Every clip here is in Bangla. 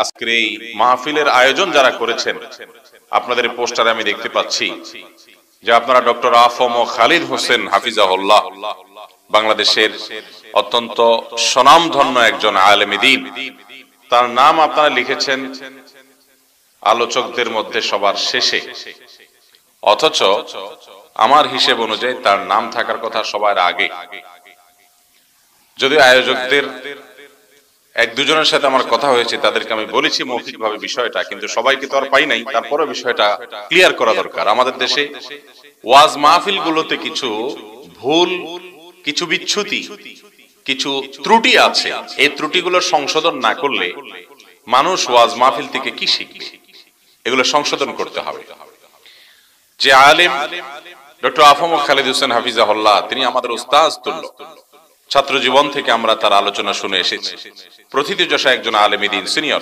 আজকের এই মাহফিলের আয়োজন যারা করেছেন, আপনাদের পোস্টারে আমি দেখতে পাচ্ছি যে আপনারা ডক্টর আফম খালিদ হোসেন হাফিজাহুল্লাহ, বাংলাদেশের অত্যন্ত স্বনামধন্য একজন আলেমে দ্বীন, তার নাম আপনারা লিখেছেন আলোচকদের মধ্যে সবার শেষে, অথচ আমার হিসেব অনুযায়ী তার নাম থাকার কথা সবার আগে। যদিও আয়োজকদের এক দুজনের সাথে আমার কথা হয়েছে, তাদেরকে আমি বলেছি মৌখিকভাবে বিষয়টা, কিন্তু সবাইকে তো আর পাই নাই, তারপরে বিষয়টা ক্লিয়ার করা দরকার। আমাদের দেশে ওয়াজ মাহফিল গুলোতে কিছু ভুল, কিছু বিচ্যুতি, কিছু ত্রুটি আছে। এই ত্রুটিগুলো সংশোধন না করলে মানুষ ওয়াজ মাহফিল থেকে কি শিখবে? এগুলো সংশোধন করতে হবে। যে আলেম ডক্টর আফম খালিদ হোসেন হাফিজাহুল্লাহ, তিনি আমাদের উস্তাদ তুল্য, ছাত্র জীবন থেকে আমরা তার আলোচনা শুনে এসেছি। প্রথিতযশা একজন আলেমে দ্বীন, সিনিয়র।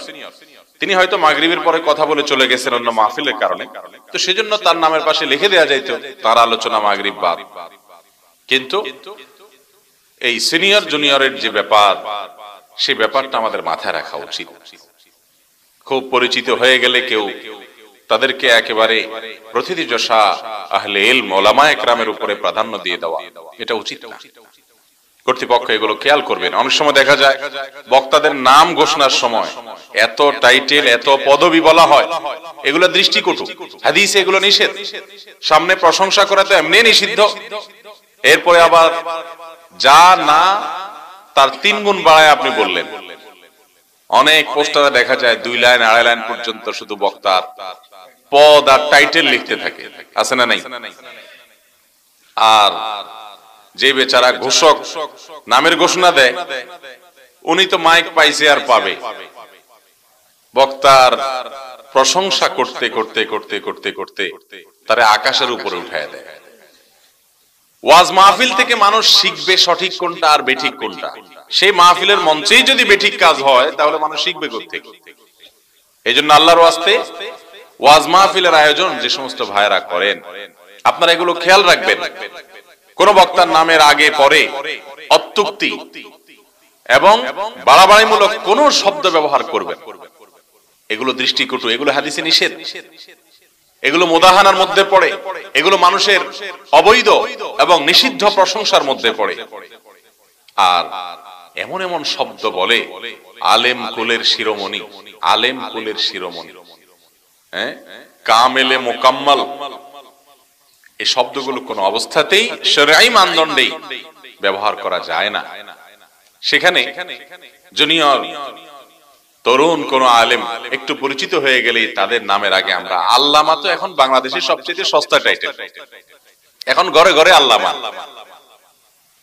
তিনি হয়তো মাগরিবের পরে কথা বলে চলে গেছেন অন্য মাহফিলের কারণে, তো সেজন্য তার নামের পাশে লিখে দেওয়া যাইত তার আলোচনা মাগরিব বাদ। কিন্তু এই সিনিয়র জুনিয়রের যে ব্যাপার, সেই ব্যাপারটা আমাদের মাথায় রাখা উচিত। খুব পরিচিত হয়ে গেলে কেউ তাদেরকে একেবারে প্রথিতযশা আহলে ইলম, উলামায়ে কেরামের উপরে প্রাধান্য দিয়ে দেওয়া, এটা উচিত না। কর্তৃপক্ষ এগুলো খেয়াল করবেন। অনেক সময় দেখা যায় বক্তাদের নাম ঘোষণার সময় এত টাইটেল, এত পদবি বলা হয়, এগুলো দৃষ্টিকটু। হাদিসে এগুলো নিষেধ। সামনে প্রশংসা করা তো এমনি নিষিদ্ধ, এরপরে আবার যা না তার 3 গুণ বাড়ায় আপনি বললেন। অনেক পোস্টারে দেখা যায় 2 লাইন 2.5 লাইন পর্যন্ত শুধু বক্তার পদ আর টাইটেল লিখতে থাকে, আছে না নাই? আর যে বেচারা ঘোষক নামের ঘোষণা দেয়, উনি তো মাইক পাইছে আর পাবে, বক্তার প্রশংসা করতে করতে করতে করতে করতে তারে আকাশের উপরে উঠায় দেয়। ওয়াজ মাহফিল থেকে মানুষ শিখবে সঠিক কোনটা আর বেঠিক কোনটা। সেই মাহফিলের মঞ্চেই যদি বেঠিক কাজ হয়, তাহলে মানুষ শিখবে কোত্থেকে? এই জন্য আল্লাহর ওয়াস্তে ওয়াজ মাহফিলের আয়োজন যে সমস্ত ভাইরা করেন, আপনারা এগুলো খেয়াল রাখবেন। কোন বক্তার নামের আগে পরে অত্যুক্তি এবং বাড়াবাড়িমূলক কোন শব্দ ব্যবহার করবেন, এগুলো দৃষ্টিকটু, এগুলো হাদিসে নিষেধ, এগুলো মুদাহানার মধ্যে পড়ে, এগুলো মানুষের অবৈধ এবং নিষিদ্ধ প্রশংসার মধ্যে পড়ে। আর এমন এমন শব্দ বলে, আলেম কুলের শিরোমণি, আলেম কুলের শিরোমণি, কামেলে মোকাম্মাল, এই শব্দগুলো কোন অবস্থাতেই শরঈ মানদণ্ডে ব্যবহার করা যায় না। সেখানে জুনিয়র তরুণ কোন আলেম একটু পরিচিত হয়ে গেলে তাদের নামের আগে আমরা আল্লামা, তো এখন বাংলাদেশের সবচেয়ে সস্তা টাইটেল, এখন ঘরে ঘরে আল্লামা।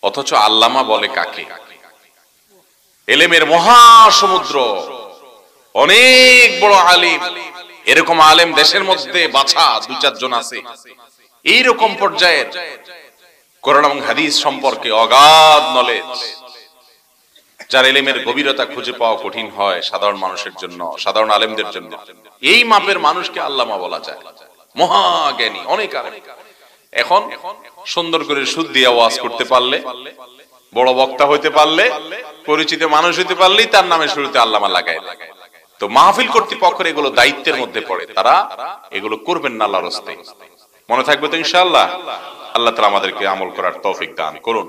অথচ আল্লামা বলে কাকে? এলেমের মহাসমুদ্র, অনেক বড় আলেম, এরকম আলেম দেশের মধ্যে বাছা 2-4 জন আছে। এইরকম পর্যায়ের কোরআন এবং হাদিস সম্পর্কে অগাধ নলেজ, যার ইলমের গভীরতা খুঁজে পাওয়া কঠিন হয় সাধারণ মানুষের জন্য, সাধারণ আলেমদের জন্য, এই মাপের মানুষকে আল্লামা বলা যায়, মহাজ্ঞানী, অনেক আলেম। এখন সুন্দর করে সুদ দিয়ে ওয়াজ করতে পারলে, বড় বক্তা হইতে পারলে, পরিচিত মানুষ হইতে পারলেই তার নামে শুরুতে আল্লামা লাগায়। তো মাহফিল কর্তৃপক্ষের এগুলো দায়িত্বের মধ্যে পড়ে, তারা এগুলো করবেন না আল্লাহর রাস্তায়। মনে থাকবে তো ইনশাআল্লাহ? আল্লাহ তাআলা আমাদেরকে আমল করার তৌফিক দান করুন।